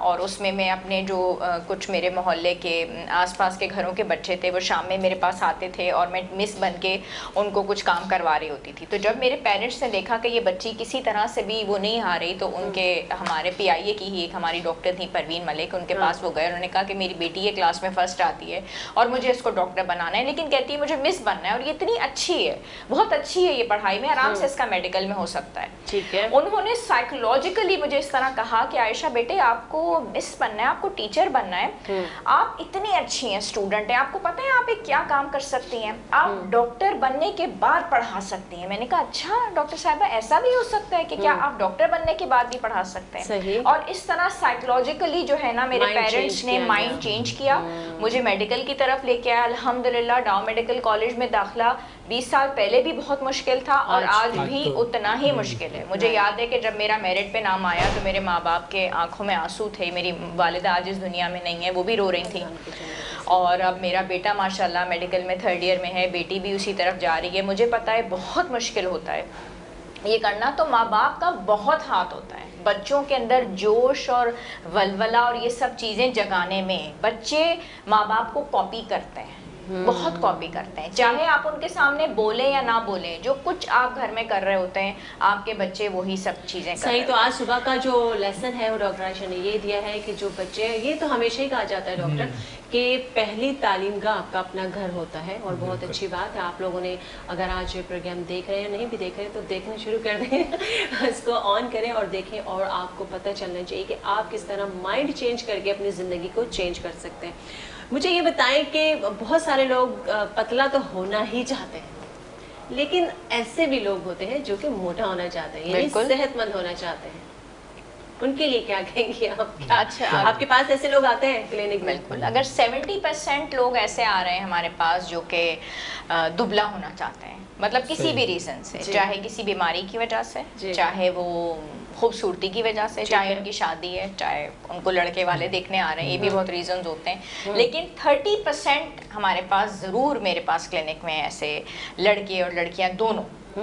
اور اس میں اپنے جو کچھ میرے محلے کے آس پاس کے گھروں کے بچے تھے وہ شام میں میرے پاس آتے تھے اور میں مس بن کے ان کو کچھ کام کروا رہی ہوتی تھی. تو جب میرے پیرنٹس نے دیکھا کہ یہ بچی کسی طرح سے بھی وہ نہیں آ رہی تو ان کے ہمارے پی آئی اے کی ہی ایک ہماری ڈاکٹر تھی پروین ملک, ان کے پاس وہ گئے. انہوں نے کہا کہ میری بیٹی یہ کلاس میں فرسٹ آتی ہے اور مجھے اس کو ڈاکٹر بنانا ہے, لیکن کہتی ہے مجھے مس بننا ہے اور یہ اتنی اچھی ہے, بہت اچھی ہے یہ پڑھائی میں, آرام سے اس کا میڈیکل میں ہو سکتا ہے. ٹھیک ہے. انہوں نے سائیکولوجیکلی مجھے اس طرح کہا کہ عائشہ بیٹے آپ کو مس بننا ہے, آپ کو ٹیچر بننا ہے, آپ اتنی اچھی ہیں اسٹوڈنٹ ہیں, آپ کو پتہ ہے آپ ایک کیا کام کر سکتی ہیں, آپ ڈاکٹر بننے کے بعد پڑھا سکتی ہیں. میں نے کہا اچھا ڈاکٹر صاحبہ ایسا بھی ہو سکتا ہے کہ کیا آپ ڈاکٹر بننے کے بعد بھی پڑھا سکتے ہیں. صحیح. اور اس طرح سائیکولوجیکلی جو ہے نا میرے پیرنٹس نے مائنڈ چینج کیا, مجھے میڈیکل کی طرف لے کے آیا. الحمدللہ ڈاؤ میڈیکل کالج میں داخلہ 20 سال پہلے بھی بہت مشکل تھا اور آج بھی اتنا ہی مشکل ہے. مجھے یاد ہے کہ جب میرا میرٹ پہ نام آیا تو میرے ماں باپ کے آنکھوں میں آنسو تھے. میری والدہ آج اس دنیا میں نہیں ہے, وہ بھی رو رہی تھیں. اور اب میرا بیٹا ماشاءاللہ میڈیکل میں 3rd ایئر میں ہے, بیٹی بھی اسی طرف جا رہی ہے. مجھے پتہ ہے بہت مشکل ہوتا ہے یہ کرنا, تو ماں باپ کا بہت ہاتھ ہوتا ہے بچوں کے اندر جوش اور ولولہ اور یہ سب چیزیں جگانے میں. بچے ماں باپ کو کاپی کرتے ہیں, بہت کاپی کرتے ہیں, چاہے آپ ان کے سامنے بولیں یا نہ بولیں. جو کچھ آپ گھر میں کر رہے ہوتے ہیں آپ کے بچے وہی سب چیزیں کر رہے ہیں. صحیح. تو آج صبح کا جو لیسن ہے وہ ڈاکٹر عائشہ نے یہ دیا ہے کہ جو بچے, یہ تو ہمیشہ ہی کہا جاتا ہے ڈاکٹر کہ پہلی تعلیم گاہ آپ کا اپنا گھر ہوتا ہے, اور بہت اچھی بات ہے. آپ لوگوں نے اگر آج یہ پروگرام دیکھ رہے ہیں, نہیں بھی دیکھ رہے ہیں تو دیکھنا شروع کر دیں, اس کو آن کریں اور دیکھیں, اور آپ کو پتہ چلنا چاہیے کہ آپ کس طرح مائنڈ چینج کر کے اپنی زندگی کو چینج کر سکتے ہیں. مجھے یہ بتائیں کہ بہت سارے لوگ پتلا تو ہونا ہی چاہتے ہیں, لیکن ایسے بھی لوگ ہوتے ہیں جو کہ موٹا ہونا چاہتے ہیں, یعنی صحت مند ہونا چاہتے ہیں. ان کے لیے کیا کہیں گے آپ؟ اچھا, آپ کے پاس ایسے لوگ آتے ہیں کلینک میں؟ بالکل. اگر 70% لوگ ایسے آ رہے ہیں ہمارے پاس جو کہ دبلا ہونا چاہتے ہیں, مطلب کسی بھی ریزن سے, چاہے کسی بیماری کی وجہ سے, چاہے وہ خوبصورتی کی وجہ سے, چاہے ان کی شادی ہے, چاہے ان کو لڑکے والے دیکھنے آ رہے ہیں, یہ بھی بہت ریزنز ہوتے ہیں. لیکن 30% ہمارے پاس ضرور میرے پاس کلینک میں ایسے لڑکے اور لڑکیاں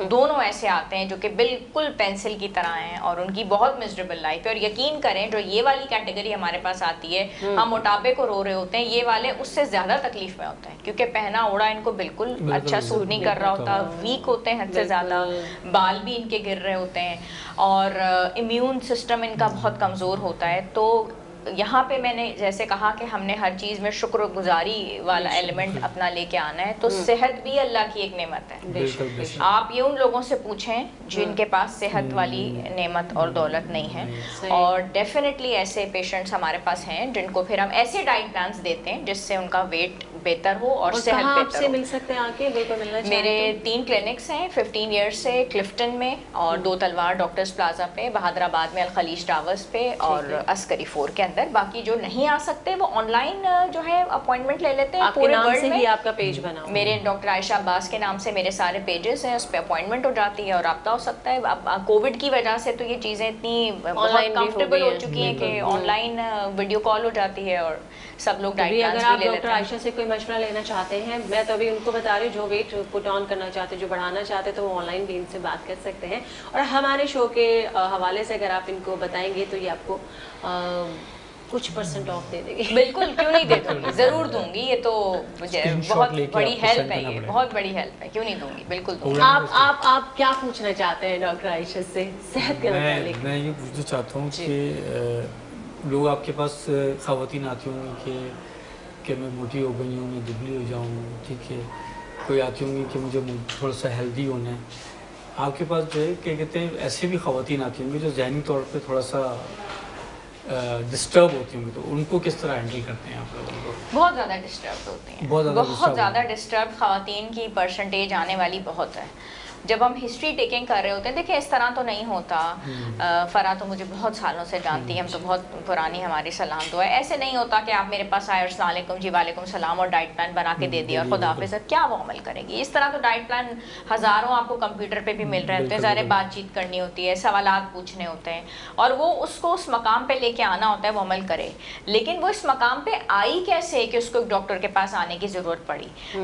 دونوں ایسے آتے ہیں جو کہ بالکل پینسل کی طرح ہیں اور ان کی بہت مزریبل لائف ہے. اور یقین کریں جو یہ والی کیٹیگری ہمارے پاس آتی ہے, ہم موٹاپے کو رو رہے ہوتے ہیں, یہ والے اس سے زیادہ تکلیف میں ہوتے ہیں کیونکہ پہنا اوڑا ان کو بالکل اچھا سوٹ نہیں کر رہا ہوتا, ویک ہوتے ہیں حد سے زیادہ, بال بھی ان کے گر رہے ہوتے ہیں اور امیون سسٹم ان کا بہت کمزور ہوتا ہے. تو یہاں پہ میں نے جیسے کہا کہ ہم نے ہر چیز میں شکر گزاری والا ایلیمنٹ اپنا لے کے آنا ہے, تو صحت بھی اللہ کی ایک نعمت ہے. آپ یہ ان لوگوں سے پوچھیں جن کے پاس صحت والی نعمت اور دولت نہیں ہے, اور ڈیفینیٹلی ایسے پیشنٹس ہمارے پاس ہیں جن کو پھر ہم ایسے ڈائٹ پلانس دیتے ہیں جس سے ان کا ویٹ بہتر ہو اور صحت بہتر ہو. آپ سے مل سکتے ہیں آکے, بالکل ملنا چاہتے ہیں. میرے 3 کلینکس ہیں 15 ایئرس سے, کلفٹن میں اور 2 تلوار ڈاکٹرز پلازا پہ, بہادر آباد میں الخلیج ٹاورز پہ اور عسکری 4 کے اندر. باقی جو نہیں آ سکتے وہ آن لائن جو ہے اپوائنٹمنٹ لے لیتے ہیں. پورے ورلڈ میں ہی آپ کا پیج بنا, میرے ڈاکٹر عائشہ عباس کے نام سے میرے سارے پیجز ہیں, اس پہ اپوائنٹمنٹ ہو جاتی ہے اور رابطہ ہو سکتا ہے. اب کووڈ کی وجہ سے تو یہ چیزیں اتنی کمفرٹیبل ہو چکی ہیں کہ آن لائن ویڈیو کال ہو جاتی ہے اور سب لوگ ڈائٹ پلانس بھی لے لیتے ہیں. ڈاکٹر عائشہ سے کوئی مشورہ لینا چاہتے ہیں, میں تو ابھی ان کو بتا رہی ہوں جو ویٹ پٹ آن کرنا چاہتے ہیں, جو بڑھانا چاہتے ہیں, تو وہ آن لائن بھی ان سے بات کر سکتے ہیں. اور ہمارے شو کے حوالے سے اگر آپ ان کو بتائیں گے تو یہ آپ کو کچھ % آف دے دیں گے. بالکل, کیوں نہیں دے دوں گی, ضرور دوں گی. یہ تو بہت بڑی ہیلپ ہے, یہ بہت بڑی ہیلپ ہے, کیوں نہیں دوں گی, بالکل دوں گی. آپ کیا پوچھنا چاہتے ہیں ڈاکٹر عائشہ سے صحت کے متعلق؟ میں یہ پوچھنا چاہتا ہوں کہ لوگ آپ کے پاس خواتین آتی ہوں گی کہ میں موٹی ہو گئی ہوں, میں دبلی ہو جاؤں, ٹھیک ہے, کوئی آتی ہوں گی کہ مجھے تھوڑا سا ہیلدی ہونا ہے. آپ کے پاس جو ہے کیا کہتے ہیں ایسے بھی خواتین آتی ہوں گی جو ذہنی طور پہ تھوڑا سا ڈسٹرب ہوتی ہوں گی, تو ان کو کس طرح ہینڈل کرتے ہیں آپ لوگوں کو؟ بہت زیادہ ڈسٹرب ہوتی ہیں, بہت زیادہ ڈسٹرب خواتین کی پرسنٹیج آنے والی بہت ہے. جب ہم ہسٹری ٹیکنگ کر رہے ہوتے ہیں, دیکھیں اس طرح تو نہیں ہوتا. فرا تو مجھے بہت سالوں سے جانتی ہے, ہم تو بہت پرانی ہماری سلام دعا ہے. ایسے نہیں ہوتا کہ آپ میرے پاس آئے اور السلام علیکم جی, وعلیکم السلام, اور ڈائٹ پلان بنا کے دے دیا اور خدا حافظ. کیا وہ عمل کرے گی؟ اس طرح تو ڈائٹ پلان ہزاروں آپ کو کمپیوٹر پہ بھی مل رہے ہوتے ہیں. ظاہر بات چیت کرنی ہوتی ہے, سوالات پوچھنے ہوتے ہیں, اور وہ اس کو اس مقام پہ لے کے آنا ہوتا ہے, وہ عمل کرے. لیکن وہ اس مقام پہ آئی کیسے کہ اس کو ایک ڈاکٹر کے پاس آنے کی ضرورت پڑی؟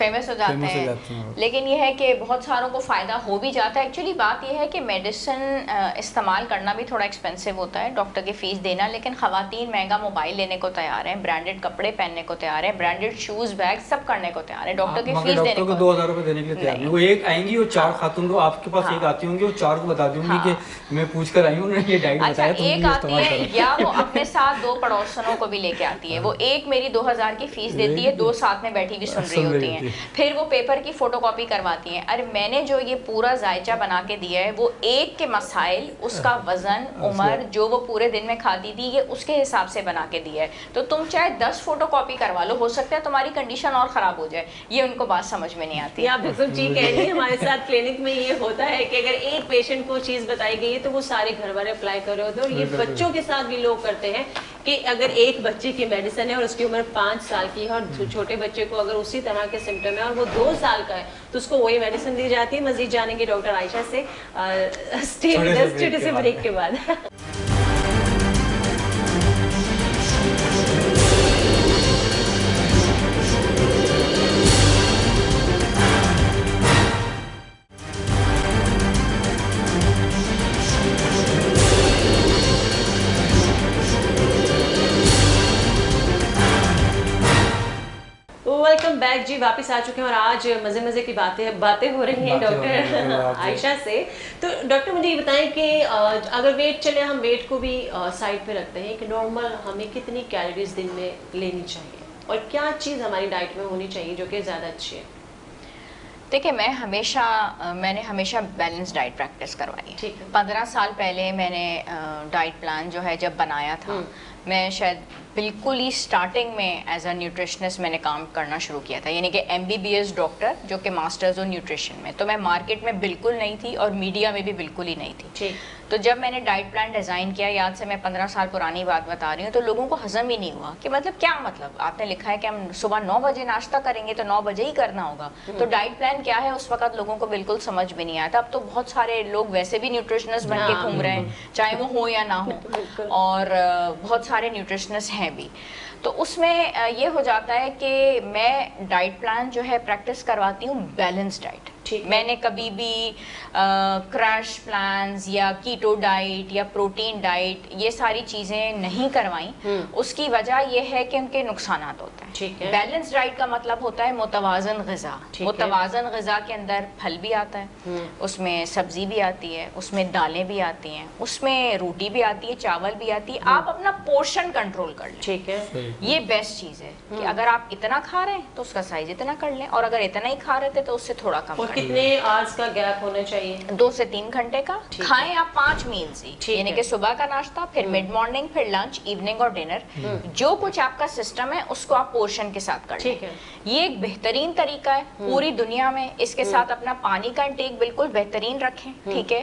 فیمس ہو جاتے ہیں. لیکن یہ ہے کہ بہت ساروں کو فائدہ ہو بھی جاتا ہے. ایکچولی بات یہ ہے کہ میڈیسن استعمال کرنا بھی تھوڑا ایکسپینسو ہوتا ہے, ڈاکٹر کی فیس دینا, لیکن خواتین مہنگا موبائل لینے کو تیار ہیں, برانڈیڈ کپڑے پہننے کو تیار ہیں, برانڈیڈ شوز بیگ سب کرنے کو تیار ہیں, ڈاکٹر کی فیس دینے کو 2000 روپے دینے کے لیے تیار نہیں. وہ ایک آئیں گی اور 4 خاتون کو آپ کے پاس ایک آتی ہوں گی اور 4 کو بتا دوں گی کہ میں پوچھ کر آئی ہوں, انہوں نے یہ ڈائٹ بتایا, تم ایک آتی ہے یا وہ اپنے ساتھ 2 پڑوسنوں کو بھی لے کے آتی ہے. وہ ایک میری 2000 کی فیس دیتی ہے, 2 ساتھ میں بیٹھی بھی سن رہی ہوتی ہیں, پھر وہ پیپر کی فوٹو کاپی کرواتی ہیں. ارے میں نے جو یہ پورا ذائچہ بنا کے دیا ہے وہ ایک کے مسائل, اس کا وزن, عمر, جو وہ پورے دن میں کھاتی تھی, یہ اس کے حساب سے بنا کے دیا ہے. تو تم چاہے 10 فوٹو کاپی کروا لو, ہو سکتا ہے تمہاری کنڈیشن اور خراب ہو جائے. یہ ان کو بات سمجھ میں نہیں آتی. آپ بالکل ٹھیک کہہ رہی ہیں. ہمارے ساتھ کلینک میں یہ ہوتا ہے کہ اگر ایک پیشنٹ کو چیز بتائی گئی ہے تو وہ سارے گھر والے اپلائی کر رہے ہوتے ہیں, اور یہ بچوں کے ساتھ بھی لوگ کرتے ہیں کہ اگر ایک بچے کی میڈیسن ہے اور اس کی عمر 5 سال کی ہے, اور چھوٹے بچے کو اگر اسی طرح کے سمٹم ہے اور وہ 2 سال کا ہے تو اس کو وہی میڈیسن دی جاتی ہے. مزید جانیں گے ڈاکٹر عائشہ سے چھوٹے سے بریک کے بعد. ویلکم بیک جی, واپس آ چکے ہیں اور آج مزے مزے کی باتیں ہو رہی ہیں ڈاکٹر عائشہ سے. تو ڈاکٹر مجھے یہ بتائیں کہ اگر ویٹ چلے, ہم ویٹ کو بھی سائڈ پہ رکھتے ہیں, کہ نارمل ہمیں کتنی کیلوریز دن میں لینی چاہیے اور کیا چیز ہماری ڈائٹ میں ہونی چاہیے جو کہ زیادہ اچھی ہے؟ دیکھیں میں نے ہمیشہ بیلنس ڈائٹ پریکٹس کروائی ہے. 15 سال پہلے میں نے ڈائٹ پلان جو ہے جب بنایا تھا, میں شاید بالکل ہی سٹارٹنگ میں ایز اے نیوٹریشنسٹ میں نے کام کرنا شروع کیا تھا, یعنی کہ MBBS ڈاکٹر جو کہ ماسٹرز ہو نیوٹریشن میں. تو میں مارکیٹ میں بالکل نہیں تھی اور میڈیا میں بھی بالکل ہی نہیں تھی. تو جب میں نے ڈائٹ پلان ڈیزائن کیا, یاد سے میں 15 سال پرانی بات بتا رہی ہوں, تو لوگوں کو ہضم ہی نہیں ہوا کہ مطلب کیا مطلب, آپ نے لکھا ہے کہ ہم صبح 9 بجے ناشتہ کریں گے تو 9 بجے ہی کرنا ہوگا. تو ڈائٹ پلان کیا ہے اس وقت لوگوں کو بالکل سمجھ بھی نہیں آیا تھا. اب تو بہت سارے لوگ ویسے بھی نیوٹریشنسٹ بن کے گھوم رہے ہیں, چاہے وہ ہو یا نہ ہو, اور بہت سارے نیوٹریشنسٹ ہیں بھی. تو اس میں یہ ہو جاتا ہے کہ میں ڈائٹ پلان جو ہے پریکٹس کرواتی ہوں بیلنس ڈائٹ. میں نے کبھی بھی کریش پلانز یا کیٹو ڈائٹ یا پروٹین ڈائٹ یہ ساری چیزیں نہیں کروائیں. اس کی وجہ یہ ہے کہ ان کے نقصانات ہوتے ہیں. بیلنس ڈائٹ کا مطلب ہوتا ہے متوازن غذا. متوازن غذا کے اندر پھل بھی آتا ہے, اس میں سبزی بھی آتی ہے, اس میں دالیں بھی آتی ہیں, اس میں روٹی بھی آتی ہے, چاول بھی آتی ہے. آپ اپنا پورشن کنٹرول کر لیں. ٹھیک ہے, یہ بیسٹ چیز ہے کہ اگر آپ اتنا کھا رہے ہیں تو اس کا سائز اتنا کر لیں, اور اگر اتنا ہی کھا رہے تھے تو اس سے تھوڑا کم. کتنے آورز کا گیپ ہونا چاہیے؟ 2 سے 3 گھنٹے کا. کھائیں آپ 5 میلز ہی, یعنی کہ صبح کا ناشتہ, پھر مڈ مارننگ, پھر لنچ, ایوننگ اور ڈنر. جو کچھ آپ کا سسٹم ہے اس کو آپ پورشن کے ساتھ کر لیں. یہ ایک بہترین طریقہ ہے پوری دنیا میں. اس کے ساتھ اپنا پانی کا انٹیک بالکل بہترین رکھیں. ٹھیک ہے,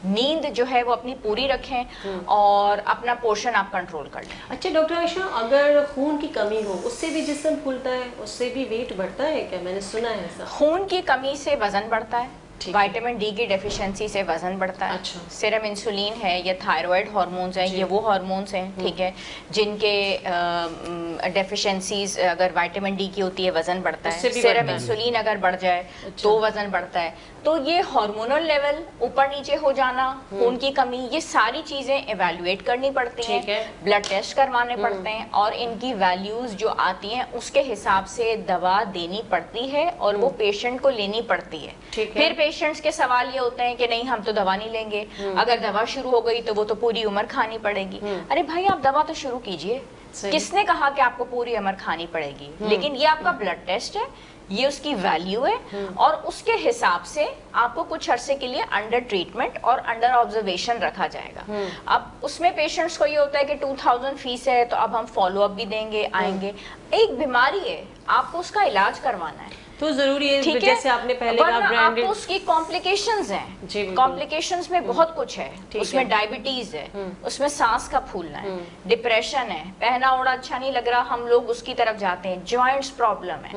نیند جو ہے وہ اپنی پوری رکھیں, اور اپنا پورشن آپ کنٹرول کر لیں. اچھا ڈاکٹر عائشہ, اگر خون کی کمی ہو اس سے بھی جسم پھولتا ہے, اس سے بھی ویٹ بڑھتا ہے کیا؟ میں نے سنا ہے ایسا. خون کی کمی سے وزن بڑھتا ہے, وائٹامن ڈی کی ڈیفیشنسی سے وزن بڑھتا ہے. سیرم انسولین ہے یا تھائرائیڈ ہارمونز ہیں, یہ وہ ہارمونز ہیں ٹھیک ہے جن کے ڈیفیشنسیز اگر وائٹامن ڈی کی ہوتی ہے وزن بڑھتا ہے. سیرم انسولین اگر بڑھ جائے تو وزن بڑھتا ہے. تو یہ ہارمونل لیول اوپر نیچے ہو جانا, خون کی کمی, یہ ساری چیزیں ایویلویٹ کرنی پڑتی ہیں, بلڈ ٹیسٹ کروانے پڑتے ہیں, اور ان کی ویلیوز جو آتی ہیں اس کے حساب سے دوا دینی پڑتی ہے, اور وہ پیشنٹ کو لینی پڑتی ہے. پھر پیشنٹس کے سوال یہ ہوتے ہیں کہ نہیں ہم تو دوا نہیں لیں گے, اگر دوا شروع ہو گئی تو وہ تو پوری عمر کھانی پڑے گی. ارے بھائی آپ دوا تو شروع کیجئے, کس نے کہا کہ آپ کو پوری عمر کھانی پڑے گی؟ لیکن یہ آپ کا بلڈ ٹیسٹ ہے, یہ اس کی ویلیو ہے, اور اس کے حساب سے آپ کو کچھ عرصے کے لیے انڈر ٹریٹمنٹ اور انڈر آبزرویشن رکھا جائے گا. اب اس میں پیشنٹس کو یہ ہوتا ہے کہ 2000 فیس ہے تو اب ہم فالو اپ بھی دیں گے, آئیں گے. ایک بیماری ہے, آپ کو اس کا علاج کروانا ہے تو ضروری ہے, جیسے آپ نے پہلے کہا برانڈڈ, آپ کو اس کی کمپلیکیشنز ہیں. کمپلیکیشنز میں بہت کچھ ہے, اس میں ڈائبٹیز ہے, اس میں سانس کا پھولنا ہے, ڈپریشن ہے, پہنا اوڑا اچھا نہیں لگ رہا, ہم لوگ اس کی طرف جاتے ہیں, جوائنٹس پرابلم ہے,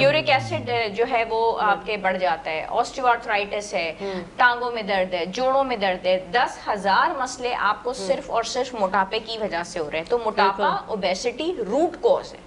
یورک ایسڈ جو ہے وہ آپ کے بڑھ جاتا ہے, آسٹیوآرتھرائٹس ہے, ٹانگوں میں درد ہے, جوڑوں میں درد ہے. 10,000 مسئلے آپ کو صرف اور صرف موٹاپے کی وجہ سے ہو رہے ہیں. تو موٹاپا اوبیسٹی روٹ کوز ہے.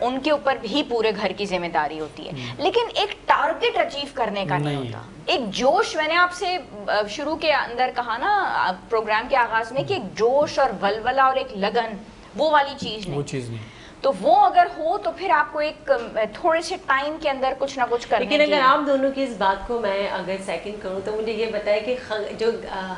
ان کے اوپر بھی پورے گھر کی ذمہ داری ہوتی ہے، لیکن ایک ٹارگٹ اچیو کرنے کا نہیں ہوتا، ایک جوش. میں نے آپ سے شروع کے اندر کہا نا پروگرام کے آغاز میں کہ ایک جوش اور ولولہ اور ایک لگن، وہ والی چیز نہیں. تو وہ اگر ہو تو پھر آپ کو ایک تھوڑے سے ٹائم کے اندر کچھ نہ کچھ کرنے کی. لیکن اگر آپ دونوں کی اس بات کو میں اگر سیکنڈ کروں تو مجھے یہ بتائے کہ جو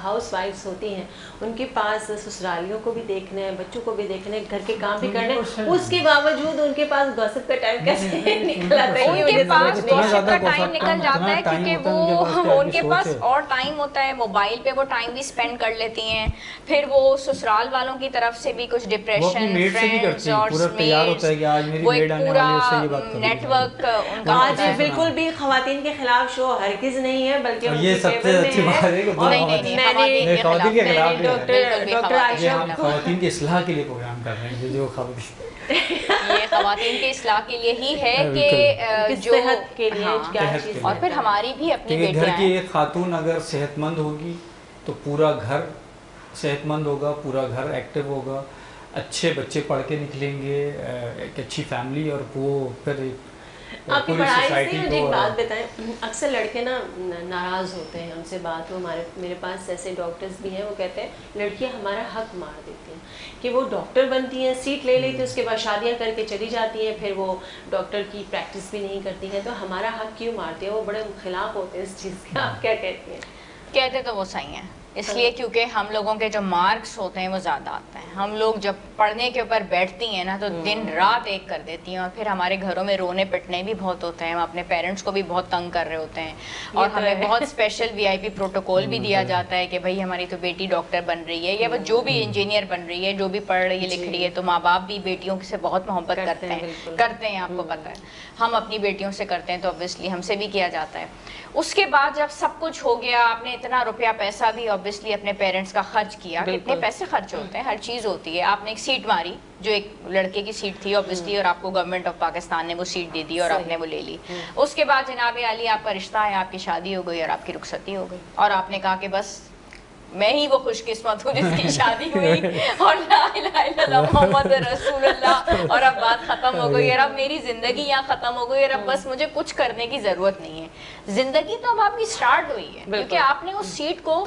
ہاؤس وائفس ہوتی ہیں ان کے پاس سسرالیوں کو بھی دیکھنا ہے، بچوں کو بھی دیکھنا ہے، گھر کے کام بھی کرنا ہے، اس کے باوجود ان کے پاس گوسپ کا ٹائم کیسے نکل آتا ہے؟ ان کے پاس گوسپ کا ٹائم نکل جاتا ہے کیونکہ وہ ان کے پاس اور ٹائم ہوتا ہے، موبائل پہ وہ ٹائم بھی اسپینڈ کر لیتی ہیں. پھر وہ سسرال والوں کی طرف سے بھی کچھ ڈپریشن، فرینڈز اور وہ ایک پورا نیٹ ورک ان کا. آج بالکل بھی خواتین کے خلاف شو ہرگز نہیں ہے، بلکہ یہ سب سے اچھی بات ہے کہ خواتین کی اصلاح کے لیے پروگرام کر رہے ہیں، جو یہ خواتین کی اصلاح کے لیے ہی ہے کہ جو صحت کے لیے کیا چیز. اور پھر ہماری بھی اپنی بیٹیاں گھر کی ایک خاتون اگر صحت مند ہوگی تو پورا گھر صحت مند ہوگا، پورا گھر ایکٹیو ہوگا، اچھے بچے پڑھ کے نکلیں گے، ایک اچھی فیملی، اور وہ پھر آپ کی پڑھائی سے مجھے ایک بات بتائیں. اکثر لڑکے نا ناراض ہوتے ہیں ہم سے بات ہو، میرے پاس ایسے ڈاکٹرز بھی ہیں، وہ کہتے ہیں لڑکیاں ہمارا حق مار دیتی ہیں کہ وہ ڈاکٹر بنتی ہیں، سیٹ لے لیتی ہیں، اس کے بعد شادیاں کر کے چلی جاتی ہیں، پھر وہ ڈاکٹر کی پریکٹس بھی نہیں کرتی ہیں، تو ہمارا حق کیوں مارتے ہیں؟ وہ بڑے خلاف ہوتے ہیں اس چیز کے. آپ کیا کہتی ہیں؟ کہتے تو وہ صحیح ہیں، اس لیے کیونکہ ہم لوگوں کے جو مارکس ہوتے ہیں وہ زیادہ آتے ہیں. ہم لوگ جب پڑھنے کے اوپر بیٹھتی ہیں نا تو دن رات ایک کر دیتی ہیں، اور پھر ہمارے گھروں میں رونے پٹنے بھی بہت ہوتے ہیں، ہم اپنے پیرنٹس کو بھی بہت تنگ کر رہے ہوتے ہیں، اور ہمیں بہت اسپیشل VIP پروٹوکول بھی دیا جاتا ہے کہ بھائی ہماری تو بیٹی ڈاکٹر بن رہی ہے یا وہ جو بھی انجینئر بن رہی ہے، جو بھی پڑھ رہی ہے لکھ رہی ہے. تو ماں باپ بھی بیٹیوں سے بہت محبت کرتے ہیں، آپ کو پتہ ہے. ہم اپنی بیٹیوں سے کرتے ہیں تو obviously ہم سے بھی کیا جاتا ہے. اس کے بعد جب سب کچھ ہو گیا، آپ نے اتنا روپیہ پیسہ بھی obviously اپنے پیرنٹس کا خرچ کیا، کتنے پیسے خرچ ہوتے ہیں، ہر چیز ہوتی ہے. آپ نے ایک سیٹ ماری جو ایک لڑکے کی سیٹ تھی obviously، اور آپ کو گورنمنٹ آف پاکستان نے وہ سیٹ دے دی اور آپ نے وہ لے لی. اس کے بعد جناب عالی آپ کا رشتہ ہے، آپ کی شادی ہو گئی اور آپ کی رخصتی ہو گئی، اور آپ نے کہا کہ بس میں ہی وہ خوش قسمت ہوں جس کی شادی ہوئی اور لا الہ الا اللہ محمد رسول اللہ، اور اب بات ختم ہو گئی، اور اب میری زندگی یہاں ختم ہو گئی، اور اب بس مجھے کچھ کرنے کی ضرورت نہیں ہے. زندگی تو اب آپ کی سٹارٹ ہوئی ہے کیونکہ آپ نے اس سیٹ کو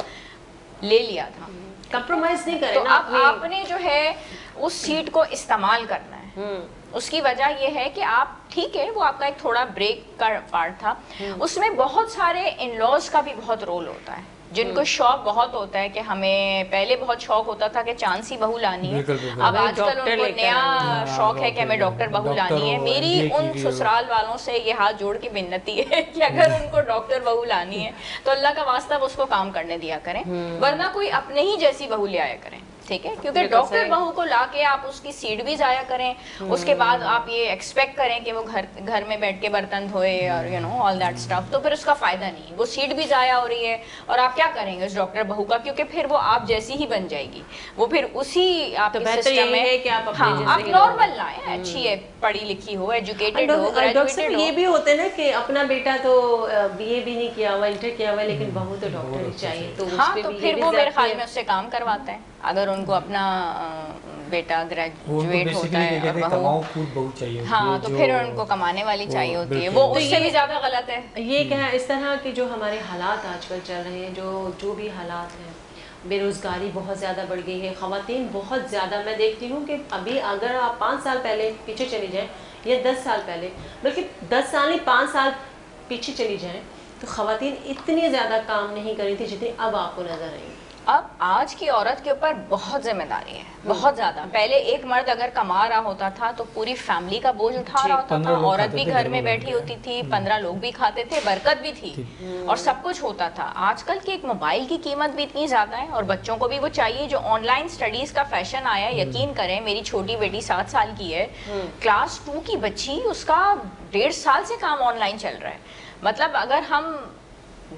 لے لیا تھا، کمپرومائز نہیں کرے. تو اب آپ نے جو ہے اس سیٹ کو استعمال کرنا ہے. اس کی وجہ یہ ہے کہ آپ ٹھیک ہے وہ آپ کا ایک تھوڑا بریک کا پارٹ تھا، اس میں بہت سارے ان لاز کا بھی بہت رول ہوتا ہے، جن کو شوق بہت ہوتا ہے کہ ہمیں پہلے بہت شوق ہوتا تھا کہ چاند سی بہو لانی ہے، اب آج کل ان کو نیا شوق ہے کہ ہمیں ڈاکٹر بہو لانی ہے. میری ان سسرال والوں سے یہ ہاتھ جوڑ کے منتی ہے کہ اگر ان کو ڈاکٹر بہو لانی ہے تو اللہ کا واسطہ وہ اس کو کام کرنے دیا کریں، ورنہ کوئی اپنے ہی جیسی بہو لے آیا کریں. ٹھیک ہے، کیونکہ ڈاکٹر بہو کو لا کے آپ اس کی سیٹ بھی ضائع کریں، اس کے بعد آپ یہ ایکسپیکٹ کریں کہ وہ گھر میں بیٹھ کے برتن دھوئے اور آل دیٹ اسٹف، تو پھر اس کا فائدہ نہیں. وہ سیٹ بھی ضائع ہو رہی ہے، اور آپ کیا کریں گے اس ڈاکٹر بہو کا، کیونکہ پھر وہ آپ جیسی ہی بن جائے گی. وہ پھر اسی آپ کے سسٹم میں آپ نارمل لائیں، اچھی ہے، پڑھی لکھی ہو، ایجوکیٹڈ ہو، گریجویٹڈ ہو. یہ بھی ہوتے نا کہ اپنا بیٹا تو BA بھی نہیں کیا ہوا، انٹر کیا ہوا، لیکن بہو تو ڈاکٹر ہی چاہیے. تو ہاں، تو پھر وہ میرے خیال میں اس سے کام کرواتے ہیں. اگر ان کو اپنا بیٹا گریجویٹ ہوتا ہے اور بہو، ہاں تو پھر ان کو کمانے والی چاہیے ہوتی ہے، وہ اس سے بھی زیادہ غلط ہے. یہ کیا ہے، اس طرح کے جو ہمارے حالات آج کل چل رہے ہیں، جو بھی حالات ہیں، بے روزگاری بہت زیادہ بڑھ گئی ہے، خواتین بہت زیادہ، میں دیکھتی ہوں کہ ابھی اگر آپ 5 سال پہلے پیچھے چلی جائیں یا 10 سال پہلے، بلکہ 10 سال نہیں 5 سال پیچھے چلی جائیں تو خواتین اتنی زیادہ کام نہیں کری تھی جتنی اب آپ کو نظر آئی. اب آج کی عورت کے اوپر بہت ذمہ داری ہے، بہت زیادہ. پہلے ایک مرد اگر کما رہا ہوتا تھا تو پوری فیملی کا بوجھ اٹھا رہا ہوتا تھا، عورت بھی گھر میں بیٹھی ہوتی تھی، 15 لوگ بھی کھاتے تھے، برکت بھی تھی اور سب کچھ ہوتا تھا. آج کل کی ایک موبائل کی قیمت بھی اتنی زیادہ ہے، اور بچوں کو بھی وہ چاہیے. جو آن لائن اسٹڈیز کا فیشن آیا، یقین کریں میری چھوٹی بیٹی 7 سال کی ہے، کلاس 2 کی بچی، اس کا 1.5 سال سے کام آن لائن چل رہا ہے. مطلب اگر ہم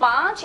5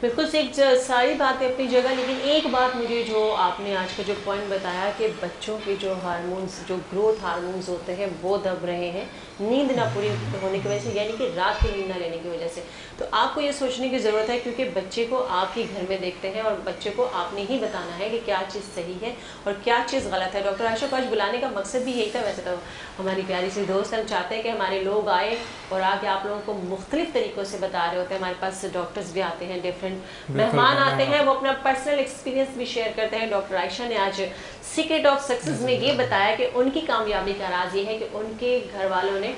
بالکل ساری باتیں اپنی جگہ، لیکن ایک بات مجھے جو آپ نے آج کا جو پوائنٹ بتایا کہ بچوں کے جو ہارمونز، جو گروتھ ہارمونز ہوتے ہیں وہ دب رہے ہیں نیند نہ پوری ہونے کی وجہ سے، یعنی کہ رات کی نیند نہ لینے کی وجہ سے. تو آپ کو یہ سوچنے کی ضرورت ہے، کیونکہ بچے کو آپ ہی گھر میں دیکھتے ہیں اور بچے کو آپ نے ہی بتانا ہے کہ کیا چیز صحیح ہے اور کیا چیز غلط ہے. ڈاکٹر عائشہ کو آج بلانے کا مقصد بھی یہی تھا. ویسے تو ہماری پیاری سی دوست، ہم چاہتے ہیں کہ ہمارے لوگ آئے اور آ کے آپ لوگوں کو مختلف طریقوں سے بتا رہے ہوتے ہیں. ہمارے پاس ڈاکٹرز بھی آتے ہیں، ڈفرینٹ مہمان آتے ہیں، وہ اپنا پرسنل ایکسپیرینس بھی شیئر کرتے ہیں. ڈاکٹر عائشہ نے آج سیکرٹ آف سکسیس میں یہ بتایا کہ ان کی کامیابی کا راز یہ ہے کہ ان کے گھر والوں نے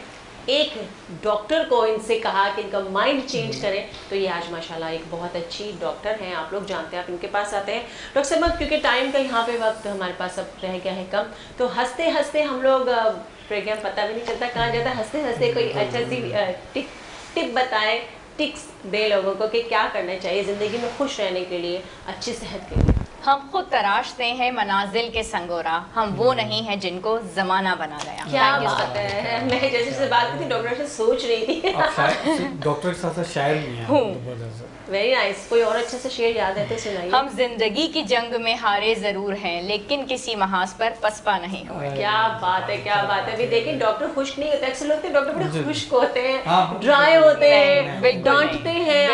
ایک ڈاکٹر کو ان سے کہا کہ ان کا مائنڈ چینج کریں. تو یہ آج ماشاءاللہ ایک بہت اچھی ڈاکٹر ہیں، آپ لوگ جانتے ہیں، آپ ان کے پاس آتے ہیں. ڈاکٹر صاحب کیونکہ ٹائم کا یہاں پہ وقت ہمارے پاس اب رہ گیا ہے کم، تو ہنستے ہنستے ہم لوگ پروگرام پتہ بھی نہیں چلتا کہاں جاتا. ہنستے ہنستے کوئی اچھا سی ٹپ بتائیں، ٹکس دیں لوگوں کو کہ کیا کرنا چاہیے زندگی میں خوش رہنے کے لیے، اچھی صحت کے لیے. ہم خود تراشتے ہیں منازل کے سنگورا، ہم وہ نہیں ہیں جن کو زمانہ بنا گیا. کیا بات ہے، میں جیسے سے بات کی تھی ڈاکٹر سے سوچ رہی تھی. ڈاکٹر کے ساتھ شاعر بھی ہیں. Very nice. کوئی اور اچھا سا شعر یاد ہے تو سنائیے. ہم زندگی کی جنگ میں ہارے ضرور ہیں لیکن کسی محاذ پر پسپا نہیں ہوئے. کیا بات ہے، کیا بات ہے. ابھی دیکھیں ڈاکٹر خشک نہیں ہوتے، اکثر لوگ ڈاکٹر بڑے خشک ہوتے ہیں، ڈرائی ہوتے ہیں، ڈانٹتے ہیں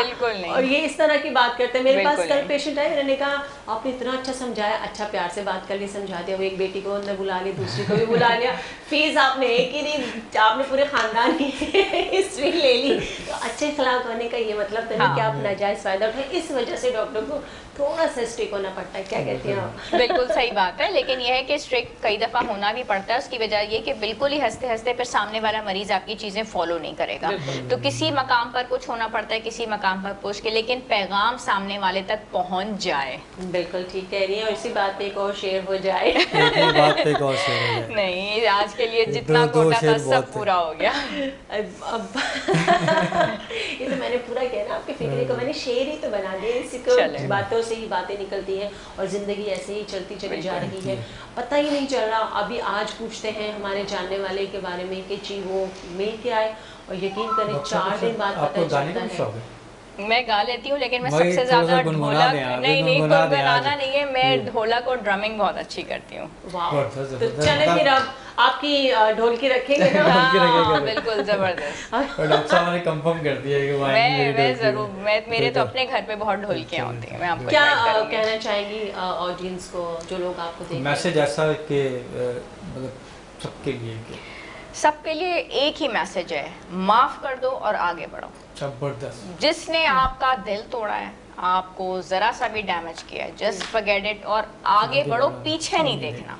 اور یہ اس طرح کی بات کرتے ہیں. میرے پاس کل پیشنٹ آئے، میں نے کہا آپ نے اتنا اچھا سمجھایا، اچھا پیار سے بات کر لی، سمجھا دیا. وہ ایک بیٹی کو اندر بلا لی، دوسری کو بھی بلا لیا. فیس آپ نے ایک ہی نہیں، آپ نے پورے خاندان کی ہسٹری لے لی. تو اچھے اخلاق ہونے کا یہ مطلب تو نہیں کہ آپ ناجائز فائدہ اٹھائیں. اس وجہ سے ڈاکٹر کو تھوڑا سا اسٹرک ہونا پڑتا ہے. کیا کہتی ہیں آپ؟ بالکل صحیح بات ہے، لیکن یہ ہے کہ اسٹرک کئی دفعہ ہونا بھی پڑتا ہے. اس کی وجہ یہ کہ بالکل ہی ہنستے ہنستے پھر سامنے والا مریض آپ کی چیزیں فالو نہیں کرے گا. تو کسی مقام پر کچھ ہونا پڑتا ہے، کسی مقام پر پوچھ کے، لیکن پیغام سامنے والے تک پہنچ جائے. بالکل ٹھیک کہہ رہی ہیں. اور اسی بات پہ ایک اور شعر ہو جائے. نہیں، آج کے لیے جتنا کوٹا تھا سب پورا ہو گیا. اب یہ تو میں نے پورا کہنا آپ کے فکرے کو میں نے شعر ہی تو بنا دیا. اسی کو باتوں سے ہی باتیں نکلتی ہیں اور زندگی ایسے ہی چلتی چلی جا رہی ہے، پتہ ہی نہیں چل رہا. ابھی آج پوچھتے ہیں ہمارے جاننے والے کے بارے میں کہ جی وہ مل کے آئے اور یقین کریں 4 دن بعد پتہ چلتا ہے. میں گا لیتی ہوں لیکن میں سب سے زیادہ ڈھولک نہیں گنگنانا نہیں ہے، میں ڈھولک اور ڈرمنگ بہت اچھی کرتی ہوں. تو چلیں پھر اب آپ کی ڈھولکی رکھیں گے نا. بالکل زبردست. ڈاکٹر صاحب نے کنفرم کر دیا کہ میں ضرور، میرے تو اپنے گھر پہ بہت ڈھولکیاں ہوتی ہیں. میں آپ کو کیا کہنا چاہیں گی آڈینس کو جو لوگ آپ کو دیکھ رہے ہیں؟ میسج ایسا کہ مطلب سب کے لیے ایک ہی میسج ہے، معاف کر دو اور آگے بڑھو. جس نے آپ کا دل توڑا ہے، آپ کو ذرا سا بھی ڈیمیج کیا ہے، جسٹ فرگیٹ اٹ اور آگے بڑھو. پیچھے نہیں دیکھنا.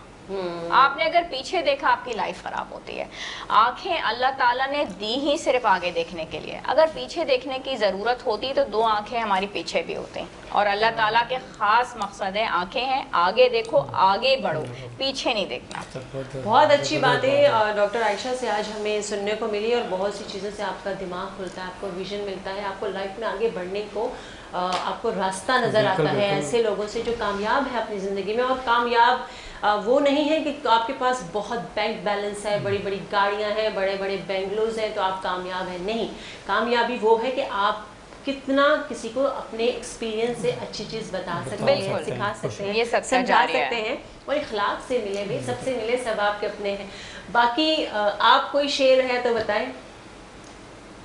آپ نے اگر پیچھے دیکھا آپ کی لائف خراب ہوتی ہے. آنکھیں اللہ تعالیٰ نے دی ہی صرف آگے دیکھنے کے لیے. اگر پیچھے دیکھنے کی ضرورت ہوتی تو 2 آنکھیں ہماری پیچھے بھی ہوتی. اور اللہ تعالیٰ کے خاص مقصد ہے آنکھیں ہیں، آگے دیکھو، آگے بڑھو، پیچھے نہیں دیکھنا. بہت اچھی بات ہے ڈاکٹر عائشہ سے آج ہمیں سننے کو ملی اور بہت سی چیزوں سے آپ کا دماغ کھلتا ہے، آپ کو ویژن ملتا ہے، آپ کو لائف میں آگے بڑھنے کو آپ کو راستہ نظر آتا ہے ایسے لوگوں سے جو کامیاب ہے اپنی زندگی میں. اور کامیاب وہ نہیں ہے کہ آپ کے پاس بہت بینک بیلنس ہے، بڑی بڑی گاڑیاں ہیں، بڑے بڑے بنگلوز ہیں تو آپ کامیاب ہیں. نہیں، کامیابی وہ ہے کہ آپ کتنا کسی کو اپنے ایکسپیرینس سے اچھی چیز بتا سکتے ہیں، سکھا سکتے ہیں، سمجھا سکتے ہیں. اور اخلاق سے ملے بھی، سب سے ملے، سب آپ کے اپنے ہیں. باقی آپ کوئی شعر ہے تو بتائیں.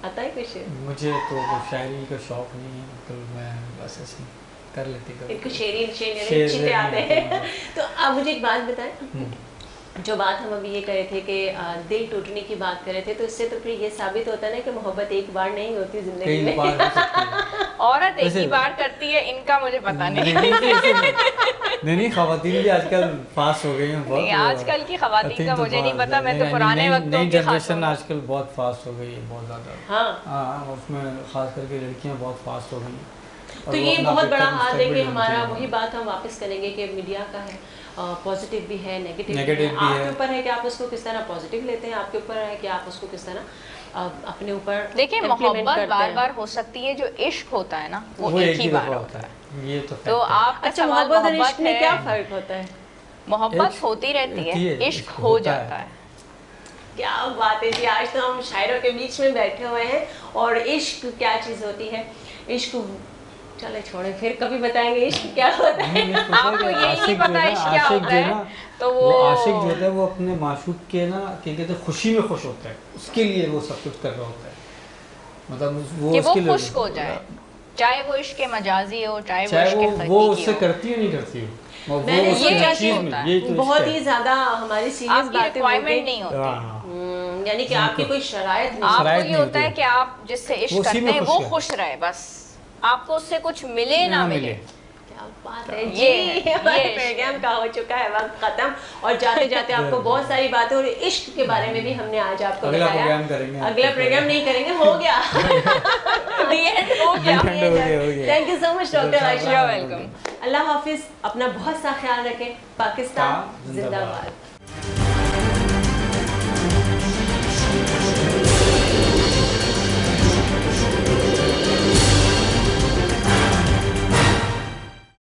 آتا ہے کوئی شعر؟ مجھے تو شاعری کا شوق نہیں ہے، تو میں بس ایسے کر لیتی ہوں. ایک شعر چیتے آتے ہیں. تو آپ مجھے ایک بات بتائیں، جو بات ہم ابھی یہ کہہ رہے تھے کہ دل ٹوٹنے کی بات کر رہے تھے، تو اس سے تو پھر یہ ثابت ہوتا ہے نا کہ محبت ایک بار نہیں ہوتی زندگی میں. عورت ایک ہی بار کرتی ہے، ان کا مجھے پتا نہیں. نہیں، خواتین بھی آج کل فاسٹ ہو گئی ہیں بہت. آج کل کی خواتین کا مجھے نہیں پتا، میں تو پرانے وقتوں کی جنریشن آج کل بہت فاسٹ ہو گئی ہے، بہت زیادہ. ہاں، اس میں خاص کر کے لڑکیاں بہت فاسٹ ہو گئی ہیں. تو یہ بہت بڑا ہاتھ ہے کہ ہمارا وہی بات ہم واپس کریں گے کہ میڈیا کا ہے، پازیٹیو بھی ہے، نیگیٹو بھی ہے. آپ کے اوپر ہے کہ آپ اس کو کس طرح پازیٹیو لیتے ہیں، آپ کے اوپر ہے کہ آپ اس کو کس طرح اپنے اوپر. دیکھیں، محبت بار بار ہو سکتی ہے، جو عشق ہوتا ہے نا وہ ایک ہی بار ہوتا ہے. تو آپ کا سوال محبت میں کیا فرق ہوتا ہے؟ محبت ہوتی رہتی ہے، عشق ہو جاتا ہے. کیا بات ہے جی. آج تو ہم شاعروں کے بیچ میں بیٹھے ہوئے ہیں. اور عشق کیا چیز ہوتی ہے؟ عشق چلے چھوڑے پھر کبھی بتائیں گے عشق کیا ہوتا ہے. آپ کو یہی نہیں پتا عشق کیا ہوتا ہے تو وہ عاشق جو ہوتا ہے وہ اپنے معشوق کے نا کہ کہتے ہیں خوشی میں خوش ہوتا ہے, اس کے لیے وہ سب کچھ کر رہا ہوتا ہے, مطلب وہ اس کے لیے خشک ہو جائے, چاہے وہ عشق مجازی ہو چاہے وہ عشق حقیقی وہ اس سے کرتی ہے نہیں کرتی ہو, میں نے یہ کیسے ہوتا ہے, بہت ہی زیادہ ہماری سیریس باتیں ریکوائرمنٹ نہیں ہوتی, یعنی کہ آپ کی کوئی شرائط نہیں, آپ کو یہ ہوتا ہے کہ آپ جس سے عشق کرتے ہیں وہ خوش رہے, بس آپ کو اس سے کچھ ملے نہ ملے. کیا بات ہے جی, پروگرام کا ہو چکا ہے وقت ختم, اور جاتے جاتے آپ کو بہت ساری باتیں اور عشق کے بارے میں بھی ہم نے آج آپ کو بتایا. اگلا پروگرام نہیں کریں گے, ہو گیا, thank you so much doctor Ayesha, welcome. Allah حافظ, اپنا بہت سا خیال رکھیں, پاکستان زندہ باد.